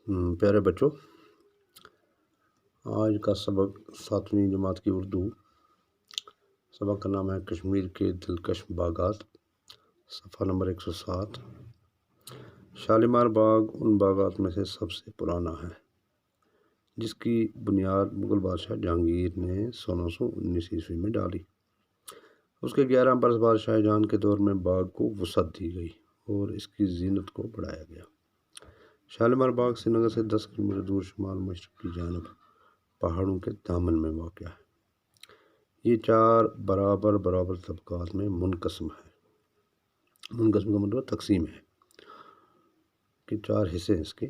پیارے بچوں، آج کا سبق 7ویں جماعت کی اردو سبق کا نام ہے کشمیر کے دلکش باغات، صفحہ نمبر 107۔ شالیمار باغ ان باغات میں سے سب سے پرانا ہے جس کی بنیاد مغل بادشاہ جہانگیر نے 1619 میں ڈالی۔ اس کے 11 برس بادشاہ جان کے دور میں باغ کو وسعت دی گئی اور اس کی زینت کو بڑھایا گیا۔ شالیمار باغ سری نگر سے 10 کلومیٹر دور شمال مشرق کی جانب پہاڑوں کے دامن میں واقع ہے۔ یہ 4 برابر طبقات میں منقسم ہے۔ منقسم کا مطلب تقسیم ہے کہ 4 حصے ہیں اس کے۔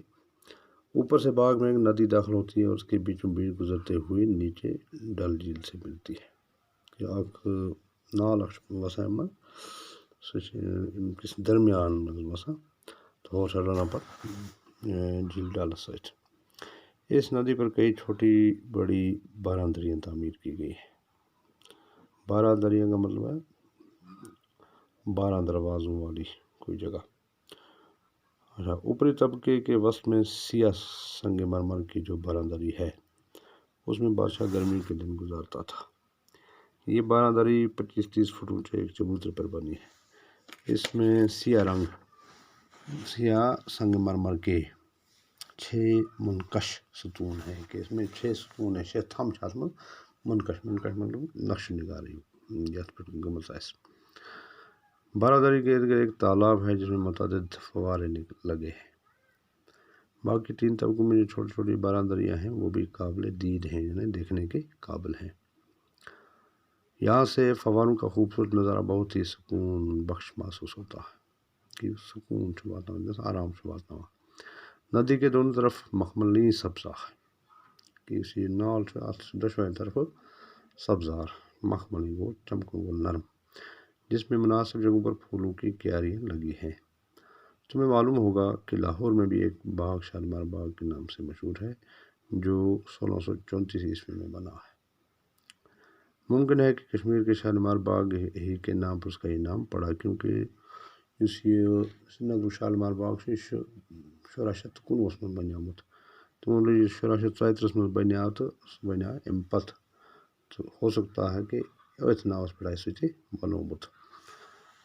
اوپر سے باغ میں ایک ندی داخل ہوتی ہے اور اس کے بیچوں بیچ گزرتے ہوئے نیچے ڈل جھیل سے ملتی ہے۔ وسائم کس درمیان وسا تو چلانا پر جھیل ڈال سچ۔ اس ندی پر کئی چھوٹی بڑی 12 دریاں تعمیر کی گئی ہیں۔ 12 دریاں کا مطلب ہے 12 دروازوں والی کوئی جگہ۔ اوپری طبقے کے وسط میں سیاہ سنگ مرمر کی جو 12 دری ہے اس میں بادشاہ گرمی کے دن گزارتا تھا۔ یہ 12 دری 25-30 فٹ اونچے ایک چبوترے پر بنی ہے۔ اس میں سیاہ سنگ مرمر کے 6 منقش ستون ہیں کہ اس میں 6 ستون ہیں، 6 تھم چھاس میں منقش مطلب نقش نگاری یت پر گمت آئس۔ 12 دری کے ارد گرد ایک تالاب ہے جس میں متعدد فوارے لگے ہیں۔ باقی 3 طبقوں میں جو چھوٹی چھوٹی 12 دریاں ہیں وہ بھی قابل دید ہیں، یعنی دیکھنے کے قابل ہیں۔ یہاں سے فواروں کا خوبصورت نظارہ بہت ہی سکون بخش محسوس ہوتا ہے کہ سکون چھواتا ہوں جیسا آرام چھواتا ہوں۔ ندی کے دونوں طرف مخملی سبزہ ہے کہ اسی نال دشوائیں طرف سبزار مخملی وہ چمکوں وہ نرم، جس میں مناسب جگہوں پر پھولوں کی کیاریاں لگی ہیں۔ تمہیں معلوم ہوگا کہ لاہور میں بھی ایک باغ شالیمار باغ کے نام سے مشہور ہے جو 1634 میں بنا ہے۔ ممکن ہے کہ کشمیر کے شالیمار باغ ہی کے نام پر اس کا یہ نام پڑا کیونکہ سری نگر شالیمار باغ سے 1619 میں بنیامت تو 1634 میں بنیا تو بنیا ام پت تو ہو سکتا ہے کہ ات ناوس پڑھائی ستی بنومت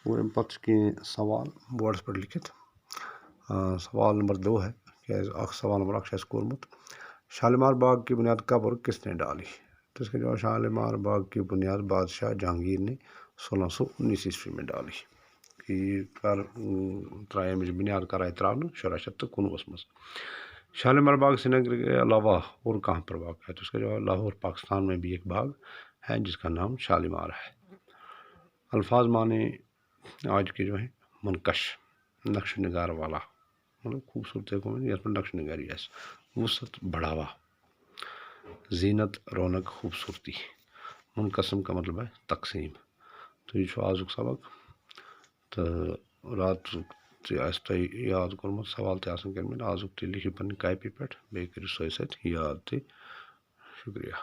اور ام پت کے سوال بورڈس پر لکھت۔ سوال نمبر 2 ہے کہ سوال نمبر 1 کورمت شالیمار باغ کی بنیاد کب اور کس نے ڈالی؟ تو اس کے جواب شالیمار باغ کی بنیاد بادشاہ جہانگیر نے 1619 میں ڈالی کہ ترائے بنیاد کرائے تراؤن 1619 میں۔ شالیمار باغ سری نگر کے علاوہ اور کہاں پر واقع ہے؟ تو اس کا جواب لاہور پاکستان میں بھی ایک باغ ہے جس کا نام شالیمار ہے۔ الفاظ معنی آج کے جو ہیں منقش نقش نگار والا مطلب خوبصورتی کو اس میں نقش نگاری ہے۔ وسعت بڑھاوا، زینت رونق خوبصورتی، منقسم کا مطلب ہے تقسیم۔ تو یہ آزک سبق تو رات یاد کورمت سوال تک آزک لکھو پنہ کاپی پہ بیٚیہِ کٔرِو سوے سۭتۍ یاد تہِ۔ شکریہ۔